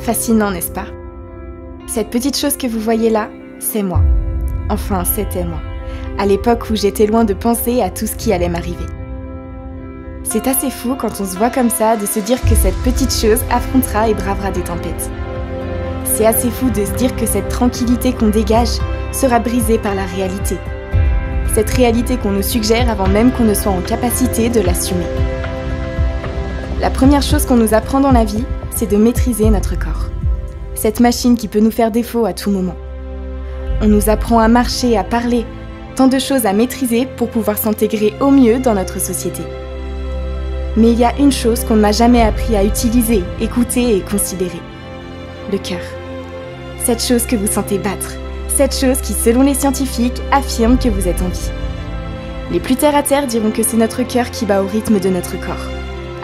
Fascinant, n'est-ce pas? Cette petite chose que vous voyez là, c'est moi. Enfin, c'était moi, à l'époque où j'étais loin de penser à tout ce qui allait m'arriver. C'est assez fou quand on se voit comme ça de se dire que cette petite chose affrontera et bravera des tempêtes. C'est assez fou de se dire que cette tranquillité qu'on dégage sera brisée par la réalité. Cette réalité qu'on nous suggère avant même qu'on ne soit en capacité de l'assumer. La première chose qu'on nous apprend dans la vie, c'est de maîtriser notre corps. Cette machine qui peut nous faire défaut à tout moment. On nous apprend à marcher, à parler, tant de choses à maîtriser pour pouvoir s'intégrer au mieux dans notre société. Mais il y a une chose qu'on ne m'a jamais appris à utiliser, écouter et considérer. Le cœur. Cette chose que vous sentez battre. Cette chose qui, selon les scientifiques, affirme que vous êtes en vie. Les plus terre à terre diront que c'est notre cœur qui bat au rythme de notre corps.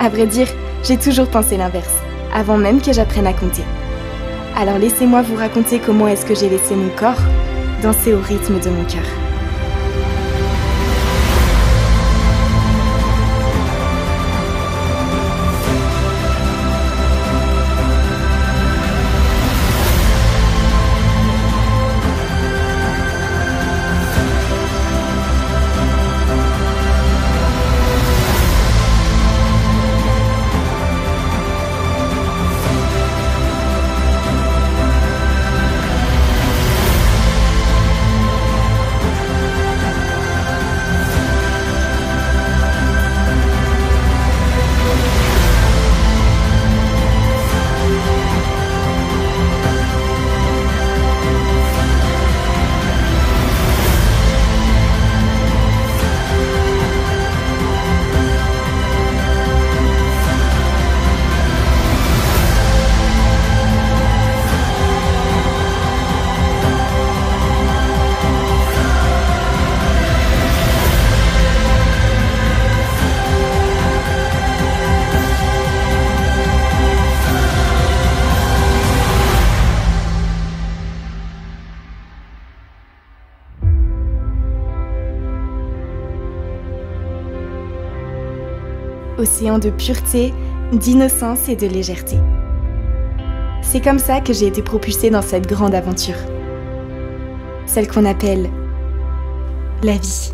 À vrai dire, j'ai toujours pensé l'inverse, avant même que j'apprenne à compter. Alors laissez-moi vous raconter comment est-ce que j'ai laissé mon corps danser au rythme de mon cœur. Océan de pureté, d'innocence et de légèreté. C'est comme ça que j'ai été propulsée dans cette grande aventure. Celle qu'on appelle la vie.